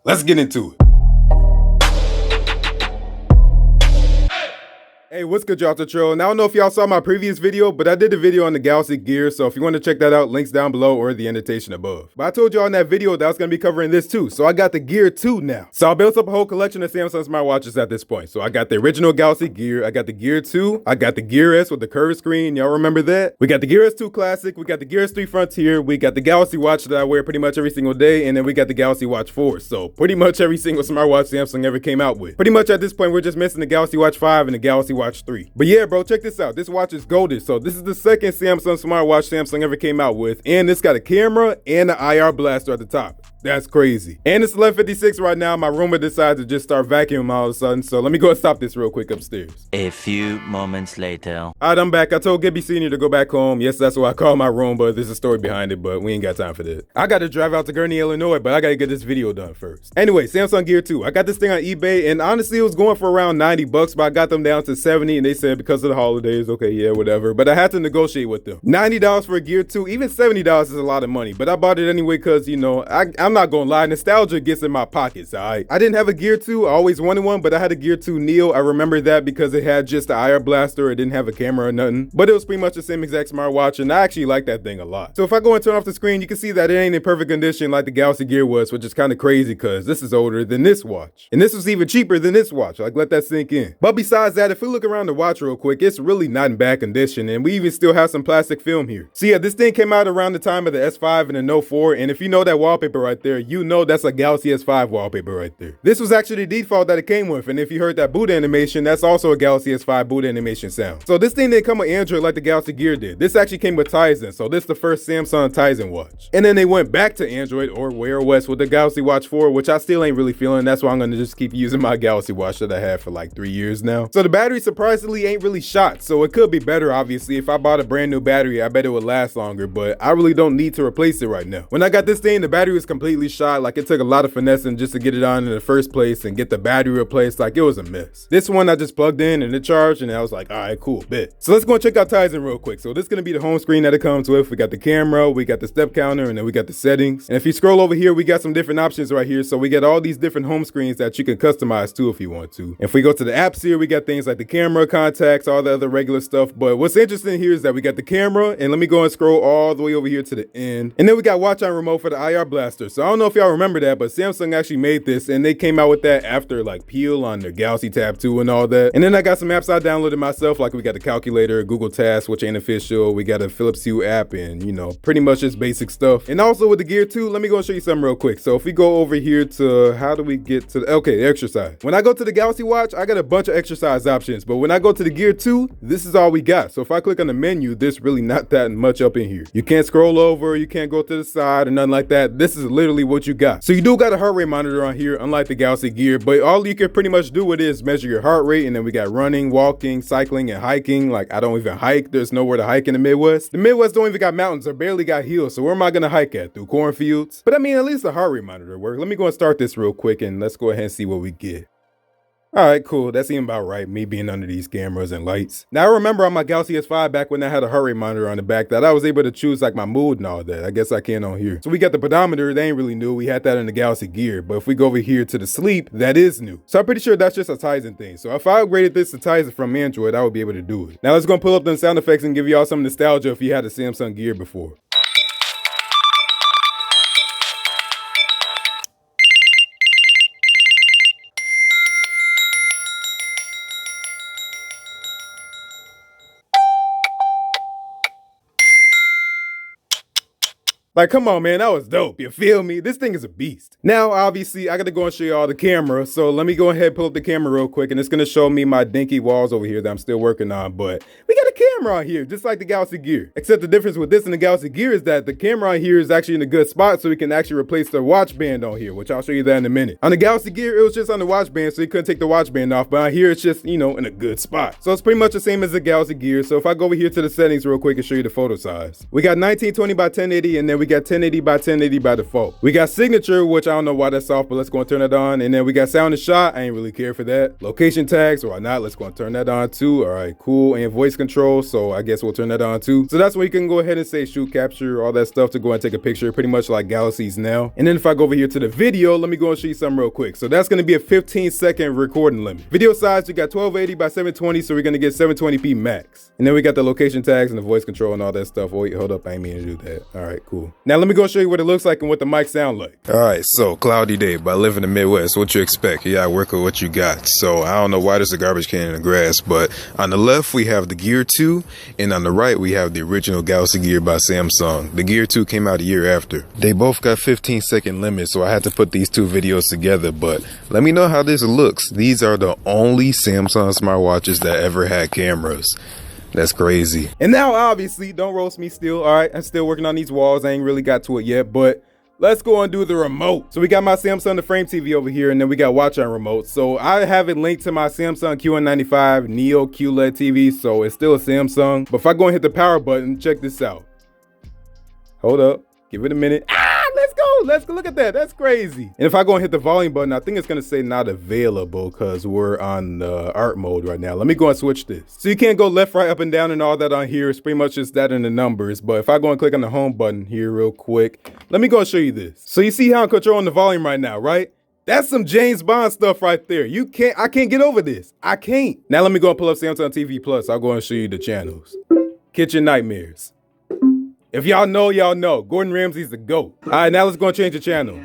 Let's get into it. Hey, what's good, y'all? Latrell. Now, I don't know if y'all saw my previous video, but I did a video on the Galaxy Gear, so if you want to check that out, links down below or the annotation above. But I told y'all in that video that I was going to be covering this too, so I got the Gear 2 now. So I built up a whole collection of Samsung smartwatches at this point. So I got the original Galaxy Gear, I got the Gear 2, I got the Gear S with the curved screen, y'all remember that? We got the Gear S2 Classic, we got the Gear S3 Frontier, we got the Galaxy Watch that I wear pretty much every single day, and then we got the Galaxy Watch 4. So pretty much every single smartwatch Samsung ever came out with. Pretty much at this point, we're just missing the Galaxy Watch 5 and the Galaxy Watch 3. But yeah, bro, check this out. This watch is golded. So this is the second Samsung smartwatch Samsung ever came out with, and it's got a camera and an IR blaster at the top. That's crazy. And it's 11:56 right now. My roommate decided to just start vacuuming all of a sudden. So let me go and stop this real quick upstairs. A few moments later. All right, I'm back. I told Gibby Sr. to go back home. Yes, that's what I call my room, but there's a story behind it, but we ain't got time for that. I got to drive out to Gurney, Illinois, but I got to get this video done first. Anyway, Samsung Gear 2. I got this thing on eBay, and honestly, it was going for around 90 bucks, but I got them down to 70, and they said because of the holidays, okay, yeah, whatever. But I had to negotiate with them. $90 for a Gear 2, even $70 is a lot of money, but I bought it anyway because, you know, I'm not going to lie, nostalgia gets in my pockets, alright? I didn't have a Gear 2, I always wanted one, but I had a Gear 2 Neo. I remember that because it had just the IR blaster, it didn't have a camera or nothing, but it was pretty much the same exact smartwatch, and I actually like that thing a lot. So if I go and turn off the screen, you can see that it ain't in perfect condition like the Galaxy Gear was, which is kind of crazy because this is older than this watch. And this was even cheaper than this watch, like let that sink in. But besides that, if we look around the watch real quick, it's really not in bad condition, and we even still have some plastic film here. So yeah, this thing came out around the time of the S5 and the Note 4, and if you know that wallpaper right there, you know that's a Galaxy S5 wallpaper right there. This was actually the default that it came with, and if you heard that boot animation, that's also a Galaxy S5 boot animation sound. So this thing didn't come with Android like the Galaxy Gear did. This actually came with Tizen, so this is the first Samsung Tizen watch. And then they went back to Android or Wear OS with the Galaxy Watch 4, which I still ain't really feeling. That's why I'm gonna just keep using my Galaxy Watch that I had for like 3 years now. So the battery surprisingly ain't really shot, so it could be better obviously. If I bought a brand new battery, I bet it would last longer, but I really don't need to replace it right now. When I got this thing, the battery was completely shot. Like it took a lot of finessing just to get it on in the first place and get the battery replaced. Like it was a mess. This one I just plugged in and it charged, and I was like, all right, cool, bet. So let's go and check out Tizen real quick. So this is gonna be the home screen that it comes with. We got the camera, we got the step counter, and then we got the settings. And if you scroll over here, we got some different options right here. So we got all these different home screens that you can customize too if you want to. If we go to the apps here, we got things like the camera, contacts, all the other regular stuff. But what's interesting here is that we got the camera, and let me go and scroll all the way over here to the end. And then we got watch on remote for the IR blaster. So I don't know if y'all remember that, but Samsung actually made this, and they came out with that after like Peel on their Galaxy Tab 2 and all that. And then I got some apps I downloaded myself, like we got the calculator, Google Tasks, which ain't official. We got a Philips Hue app, and you know, pretty much just basic stuff. And also with the Gear 2, let me go and show you something real quick. So if we go over here to, how do we get to the exercise. When I go to the Galaxy Watch, I got a bunch of exercise options, but when I go to the Gear 2, this is all we got. So if I click on the menu, there's really not that much up in here. You can't scroll over, you can't go to the side or nothing like that. This is literally what you got. So you do got a heart rate monitor on here, unlike the Galaxy Gear, but all you can pretty much do with it is measure your heart rate, and then we got running, walking, cycling, and hiking. Like I don't even hike. There's nowhere to hike in the Midwest. The Midwest don't even got mountains or barely got hills, so where am I gonna hike at? Through cornfields? But I mean, at least the heart rate monitor works. Let me go and start this real quick, and let's go ahead and see what we get. All right, cool. That seemed about right, me being under these cameras and lights. Now, I remember on my Galaxy S5 back when I had a heart rate monitor on the back that I was able to choose like my mood and all that. I guess I can on here. So we got the pedometer. They ain't really new. We had that in the Galaxy Gear. But if we go over here to the sleep, that is new. So I'm pretty sure that's just a Tizen thing. So if I upgraded this to Tizen from Android, I would be able to do it. Now let's go and pull up the sound effects and give y'all some nostalgia if you had a Samsung Gear before. Like, come on, man, that was dope. You feel me? This thing is a beast. Now, obviously, I gotta go and show you all the camera. So let me go ahead and pull up the camera real quick, and it's gonna show me my dinky walls over here that I'm still working on. But we got a camera on here, just like the Galaxy Gear. Except the difference with this and the Galaxy Gear is that the camera on here is actually in a good spot, so we can actually replace the watch band on here, which I'll show you that in a minute. On the Galaxy Gear, it was just on the watch band, so you couldn't take the watch band off. But on here, it's just, you know, in a good spot. So it's pretty much the same as the Galaxy Gear. So if I go over here to the settings real quick and show you the photo size, we got 1920 by 1080, and then we got 1080 by 1080 by default. We got signature, which I don't know why that's off, but let's go and turn that on. And then we got sound and shot. I ain't really care for that. Location tags, or not. Let's go and turn that on too. All right, cool. And voice control. so I guess we'll turn that on too. So that's where you can go ahead and say shoot, capture, all that stuff to go and take a picture, pretty much like Galaxies now. And then if I go over here to the video, let me go and show you something real quick. So that's gonna be a 15-second recording limit. Video size, we got 1280 by 720, so we're gonna get 720p max. And then we got the location tags and the voice control and all that stuff. Oh wait, hold up, I ain't mean to do that. All right, cool. Now let me go show you what it looks like and what the mic sound like. All right, so cloudy day, but I live in the Midwest. What you expect? You gotta work with what you got. So I don't know why there's a garbage can in the grass, but on the left we have the Gear 2, and on the right we have the original Galaxy Gear by Samsung. The Gear 2 came out a year after. They both got 15-second limits, so I had to put these two videos together, but let me know how this looks. These are the only Samsung smartwatches that ever had cameras. That's crazy. And now obviously, don't roast me still, all right? I'm still working on these walls. I ain't really got to it yet, but let's go and do the remote. So we got my Samsung the Frame TV over here, and then we got Watch On remote. So I have it linked to my Samsung QN95 Neo QLED TV, so it's still a Samsung. But if I go and hit the power button, check this out. Hold up, give it a minute. Let's go, look at that, that's crazy. And if I go and hit the volume button, I think it's gonna say not available because we're on the art mode right now. Let me go and switch this. So you can't go left, right, up and down and all that on here. It's pretty much just that in the numbers. But if I go and click on the home button here real quick, let me go and show you this. So you see how I'm controlling the volume right now, right? That's some James Bond stuff right there. I can't get over this. I can't. Now let me go and pull up Samsung TV Plus. I'll go and show you the channels. Kitchen Nightmares. If y'all know, y'all know. Gordon Ramsay's the GOAT. All right, now let's go and change the channel.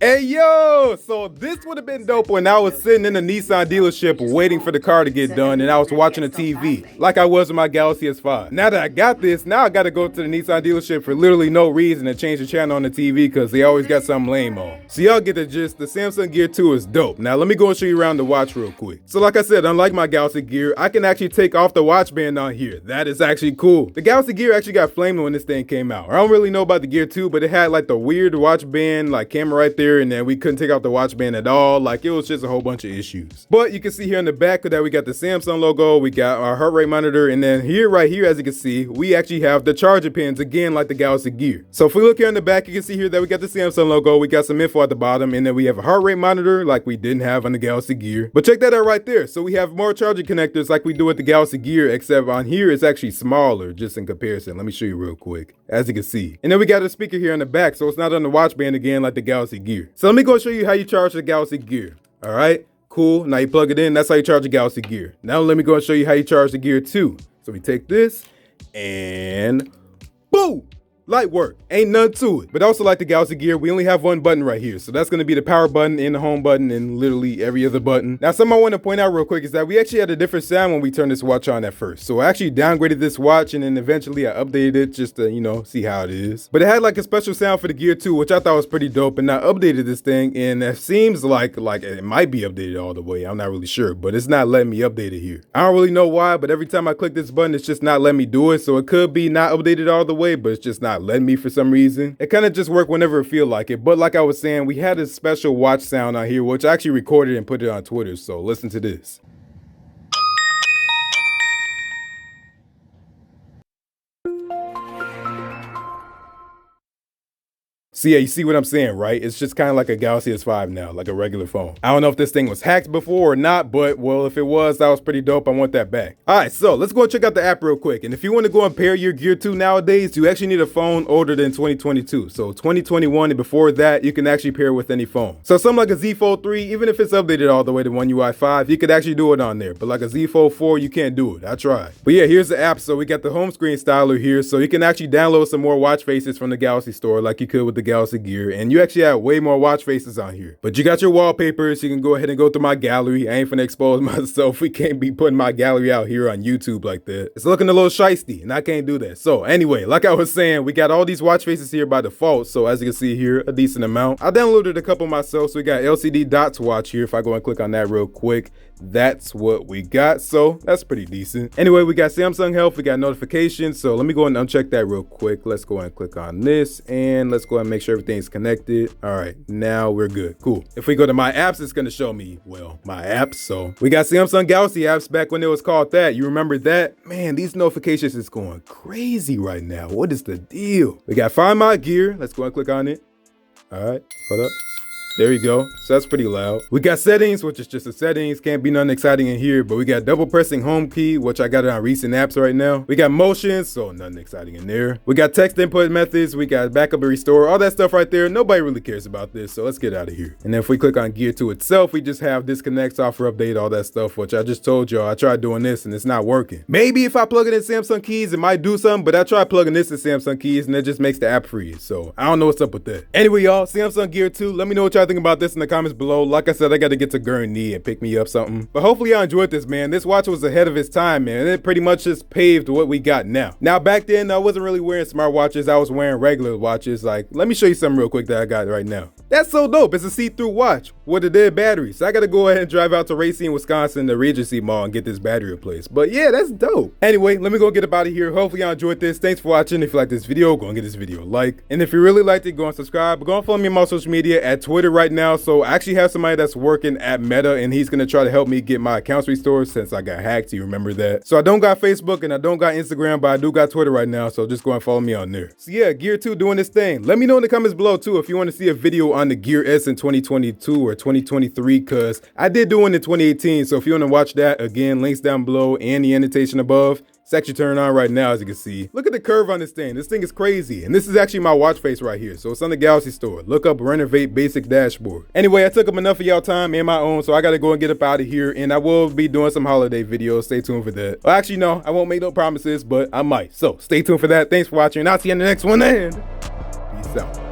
Hey, yo! So this would have been dope when I was sitting in a Nissan dealership waiting for the car to get done and I was watching a TV like I was with my Galaxy S5. Now that I got this, now I got to go to the Nissan dealership for literally no reason to change the channel on the TV because they always got something lame on. So y'all get the gist. The Samsung Gear 2 is dope. Now let me go and show you around the watch real quick. So like I said, unlike my Galaxy Gear, I can actually take off the watch band on here. That is actually cool. The Galaxy Gear actually got flamed when this thing came out. I don't really know about the Gear 2, but it had like the weird watch band like camera right there, and then we couldn't take out the watch band at all. Like it was just a whole bunch of issues. But you can see here in the back of that we got the Samsung logo, we got our heart rate monitor, and then here right here as you can see we actually have the charger pins again like the Galaxy Gear. So if we look here in the back, you can see here that we got the Samsung logo, we got some info at the bottom, and then we have a heart rate monitor like we didn't have on the Galaxy Gear. But check that out right there. So we have more charging connectors like we do with the Galaxy Gear, except on here it's actually smaller just in comparison. Let me show you real quick as you can see. And then we got a speaker here in the back, so it's not on the watch band again like the Galaxy Gear. So let me go show you how you charge the Galaxy Gear. All right, cool. Now you plug it in. That's how you charge the Galaxy Gear. Now let me go and show you how you charge the Gear 2. So we take this and boom. Light work, ain't none to it. But also like the Galaxy Gear, we only have one button right here. So that's gonna be the power button and the home button and literally every other button. Now something I want to point out real quick is that we actually had a different sound when we turned this watch on at first. So I actually downgraded this watch and then eventually I updated it just to, you know, see how it is. But it had like a special sound for the Gear 2, which I thought was pretty dope. And I updated this thing and it seems like it might be updated all the way. I'm not really sure, but it's not letting me update it here. I don't really know why, but every time I click this button, it's just not letting me do it. So it could be not updated all the way, but it's just not letting me for some reason. It kind of just worked whenever it feel like it. But like I was saying, we had a special watch sound on here, which I actually recorded and put it on Twitter. So listen to this. So yeah, you see what I'm saying, right? It's just kind of like a Galaxy S5 now, like a regular phone. I don't know if this thing was hacked before or not, but well, if it was, that was pretty dope. I want that back. All right, so let's go and check out the app real quick. And if you want to go and pair your Gear 2 nowadays, you actually need a phone older than 2022. So 2021 and before that, you can actually pair with any phone. So something like a Z Fold 3, even if it's updated all the way to One UI 5, you could actually do it on there. But like a Z Fold 4, you can't do it. I tried. But yeah, here's the app. So we got the home screen styler here. So you can actually download some more watch faces from the Galaxy store like you could with the Galaxy Gear, and you actually have way more watch faces on here. But you got your wallpapers, you can go ahead and go through my gallery. I ain't finna expose myself. We can't be putting my gallery out here on YouTube like that. It's looking a little shiesty and I can't do that. So anyway, like I was saying, we got all these watch faces here by default. So as you can see here, a decent amount. I downloaded a couple myself. So we got LCD dots watch here. If I go and click on that real quick, that's what we got. So that's pretty decent. Anyway, we got Samsung Health, we got notifications. So let me go and uncheck that real quick. Let's go and click on this and let's go and make sure everything's connected. All right, now we're good. Cool. If we go to my apps, it's gonna show me, well, my apps. So we got Samsung Galaxy apps back when it was called that. You remember that? Man, these notifications is going crazy right now. What is the deal? We got Find My Gear. Let's go and click on it. All right, hold up. There you go. So that's pretty loud. We got settings, which is just the settings. Can't be nothing exciting in here, but we got double pressing home key, which I got it on recent apps right now. We got motion, so nothing exciting in there. We got text input methods. We got backup and restore, all that stuff right there. Nobody really cares about this, so let's get out of here. And then if we click on Gear 2 itself, we just have disconnect, software update, all that stuff, which I just told y'all I tried doing this and it's not working. Maybe if I plug it in Samsung keys, it might do something, but I tried plugging this in Samsung keys and it just makes the app freeze. So I don't know what's up with that. Anyway, y'all, Samsung Gear 2, let me know what y'all think about this in the comments below. Like I said, I got to get to Gurney and pick me up something. But hopefully y'all enjoyed this, man. This watch was ahead of its time, man. And it pretty much just paved what we got now. Now, back then, I wasn't really wearing smartwatches. I was wearing regular watches. Like, let me show you something real quick that I got right now. That's so dope. It's a see-through watch with a dead battery. So I got to go ahead and drive out to Racine, Wisconsin, the Regency Mall, and get this battery replaced. But yeah, that's dope. Anyway, let me go get up out of here. Hopefully y'all enjoyed this. Thanks for watching. If you like this video, go and give this video a like. And if you really liked it, go and subscribe. Go and follow me on my social media at Twitter right now. So I actually have somebody that's working at Meta, and he's going to try to help me get my accounts restored since I got hacked. You remember that? So I don't got Facebook and I don't got Instagram, but I do got Twitter right now. So just go and follow me on there. So yeah, Gear 2 doing this thing. Let me know in the comments below too if you want to see a video on the Gear S in 2022 or 2023, because I did do one in 2018. So if you want to watch that, again, links down below and the annotation above. It's actually turning on right now, as you can see. Look at the curve on this thing. This thing is crazy. And this is actually my watch face right here. So it's on the Galaxy store. Look up renovate basic dashboard. Anyway, I took up enough of y'all time and my own, so I got to go and get up out of here. And I will be doing some holiday videos. Stay tuned for that. Well, actually, no, I won't make no promises, but I might. So stay tuned for that. Thanks for watching. I'll see you in the next one, and peace out.